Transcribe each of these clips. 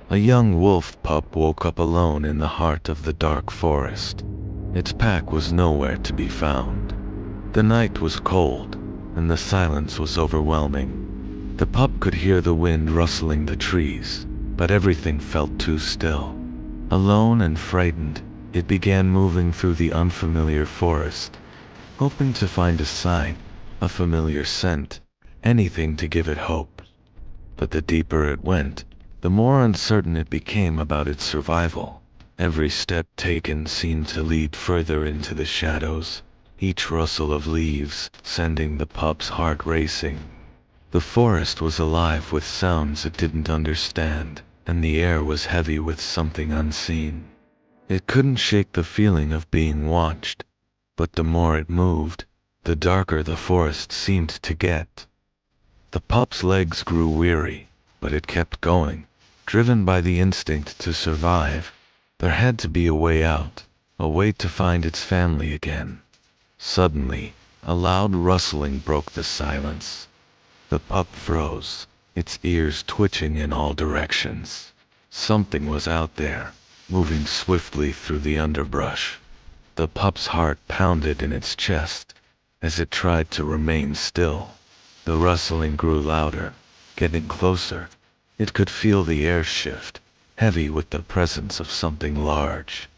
A young wolf pup woke up alone in the heart of the dark forest. Its pack was nowhere to be found. The night was cold, and the silence was overwhelming. The pup could hear the wind rustling the trees, but everything felt too still. Alone and frightened, it began moving through the unfamiliar forest, hoping to find a sign, a familiar scent, anything to give it hope. But the deeper it went, the more uncertain it became about its survival. Every step taken seemed to lead further into the shadows, each rustle of leaves sending the pup's heart racing. The forest was alive with sounds it didn't understand, and the air was heavy with something unseen. It couldn't shake the feeling of being watched, but the more it moved, the darker the forest seemed to get. The pup's legs grew weary, but it kept going, driven by the instinct to survive. There had to be a way out, a way to find its family again. Suddenly, a loud rustling broke the silence. The pup froze, its ears twitching in all directions. Something was out there, moving swiftly through the underbrush. The pup's heart pounded in its chest as it tried to remain still. The rustling grew louder, getting closer. It could feel the air shift, heavy with the presence of something large.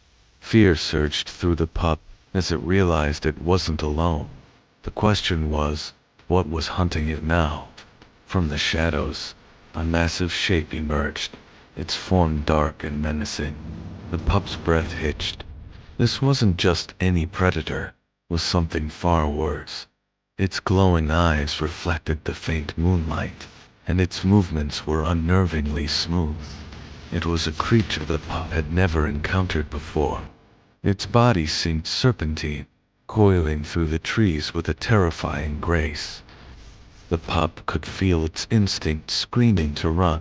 Fear surged through the pup as it realized it wasn't alone. The question was, what was hunting it now? From the shadows, a massive shape emerged, its form dark and menacing. The pup's breath hitched. This wasn't just any predator, it was something far worse. Its glowing eyes reflected the faint moonlight, and its movements were unnervingly smooth. It was a creature the pup had never encountered before. Its body seemed serpentine, coiling through the trees with a terrifying grace. The pup could feel its instinct screaming to run,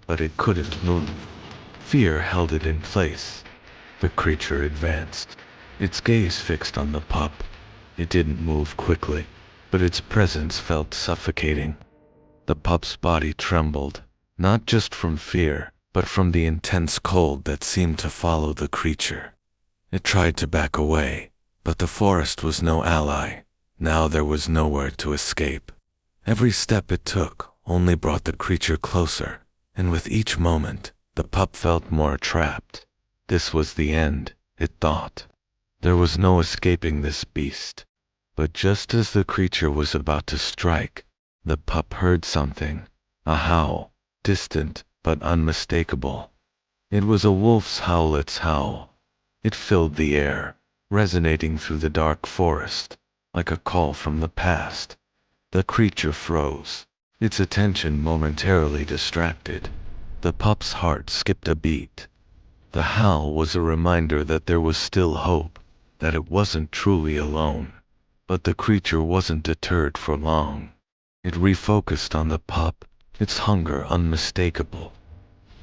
but it couldn't move. Fear held it in place. The creature advanced, its gaze fixed on the pup. It didn't move quickly, but its presence felt suffocating. The pup's body trembled, not just from fear, but from the intense cold that seemed to follow the creature. It tried to back away, but the forest was no ally. Now there was nowhere to escape. Every step it took only brought the creature closer, and with each moment, the pup felt more trapped. This was the end, it thought. There was no escaping this beast. But just as the creature was about to strike, the pup heard something, a howl, distant but unmistakable. It was a wolf's howl, its howl. It filled the air, resonating through the dark forest, like a call from the past. The creature froze, its attention momentarily distracted. The pup's heart skipped a beat. The howl was a reminder that there was still hope, that it wasn't truly alone. But the creature wasn't deterred for long. It refocused on the pup, its hunger unmistakable.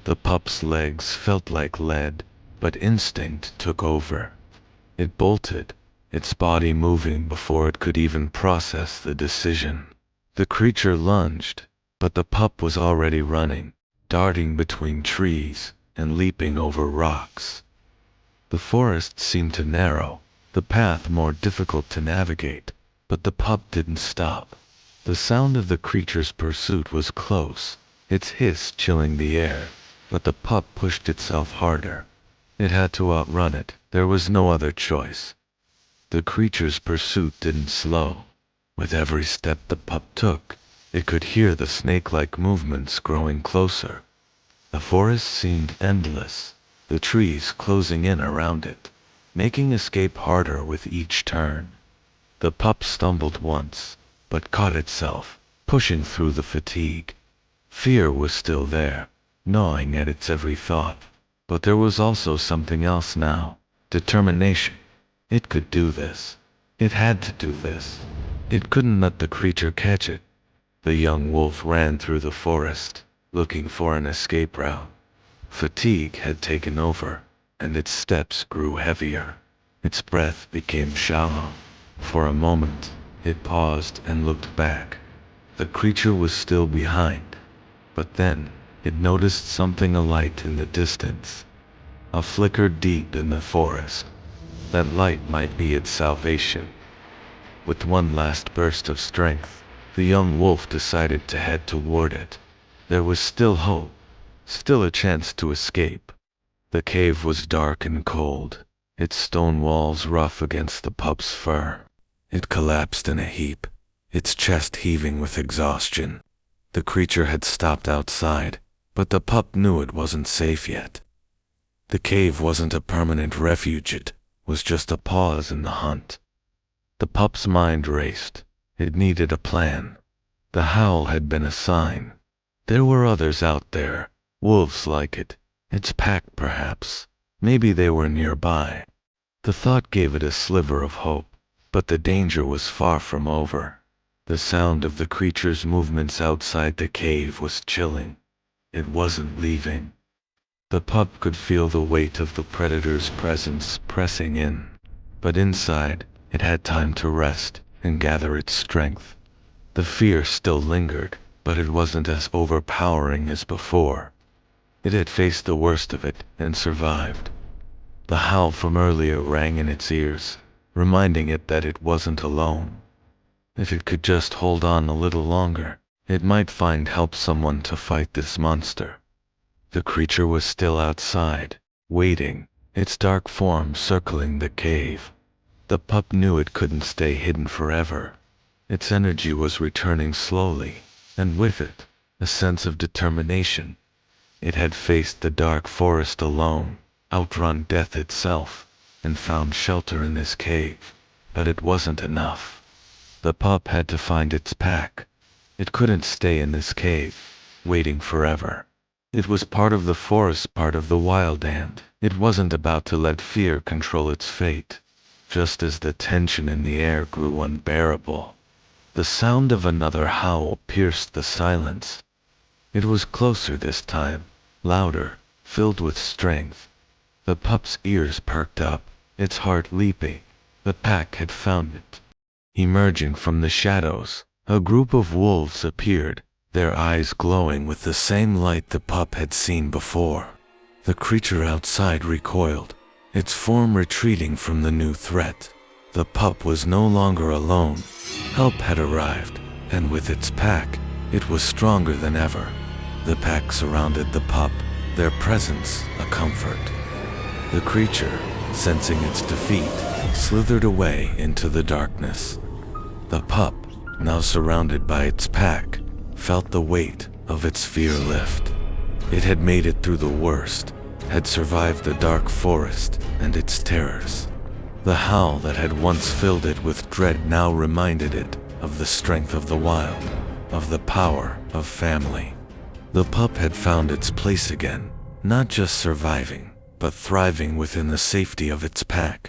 The pup's legs felt like lead, but instinct took over. It bolted, its body moving before it could even process the decision. The creature lunged, but the pup was already running, darting between trees and leaping over rocks. The forest seemed to narrow, the path more difficult to navigate, but the pup didn't stop. The sound of the creature's pursuit was close, its hiss chilling the air, but the pup pushed itself harder. It had to outrun it, there was no other choice. The creature's pursuit didn't slow. With every step the pup took, it could hear the snake-like movements growing closer. The forest seemed endless, the trees closing in around it, making escape harder with each turn. The pup stumbled once, but caught itself, pushing through the fatigue. Fear was still there, gnawing at its every thought. But there was also something else now, determination. It could do this. It had to do this. It couldn't let the creature catch it. The young wolf ran through the forest, looking for an escape route. Fatigue had taken over, and its steps grew heavier. Its breath became shallow. For a moment, it paused and looked back. The creature was still behind. But then, It noticed something alight in the distance, a flicker deep in the forest. That light might be its salvation. With one last burst of strength, the young wolf decided to head toward it. There was still hope, still a chance to escape. The cave was dark and cold, its stone walls rough against the pup's fur. It collapsed in a heap, its chest heaving with exhaustion. The creature had stopped outside, but the pup knew it wasn't safe yet. The cave wasn't a permanent refuge, it was just a pause in the hunt. The pup's mind raced. It needed a plan. The howl had been a sign. There were others out there, wolves like it, its pack perhaps. Maybe they were nearby. The thought gave it a sliver of hope, but the danger was far from over. The sound of the creature's movements outside the cave was chilling. It wasn't leaving. The pup could feel the weight of the predator's presence pressing in. But inside, it had time to rest and gather its strength. The fear still lingered, but it wasn't as overpowering as before. It had faced the worst of it and survived. The howl from earlier rang in its ears, reminding it that it wasn't alone. If it could just hold on a little longer, it might find help, someone to fight this monster. The creature was still outside, waiting, its dark form circling the cave. The pup knew it couldn't stay hidden forever. Its energy was returning slowly, and with it, a sense of determination. It had faced the dark forest alone, outrun death itself, and found shelter in this cave. But it wasn't enough. The pup had to find its pack. It couldn't stay in this cave, waiting forever. It was part of the forest, part of the wild, and it wasn't about to let fear control its fate. Just as the tension in the air grew unbearable, the sound of another howl pierced the silence. It was closer this time, louder, filled with strength. The pup's ears perked up, its heart leaping. The pack had found it. Emerging from the shadows, a group of wolves appeared, their eyes glowing with the same light the pup had seen before. The creature outside recoiled, its form retreating from the new threat. The pup was no longer alone. Help had arrived, and with its pack, it was stronger than ever. The pack surrounded the pup, their presence a comfort. The creature, sensing its defeat, slithered away into the darkness. The pup, now surrounded by its pack, felt the weight of its fear lift. It had made it through the worst, had survived the dark forest and its terrors. The howl that had once filled it with dread now reminded it of the strength of the wild, of the power of family. The pup had found its place again, not just surviving, but thriving within the safety of its pack.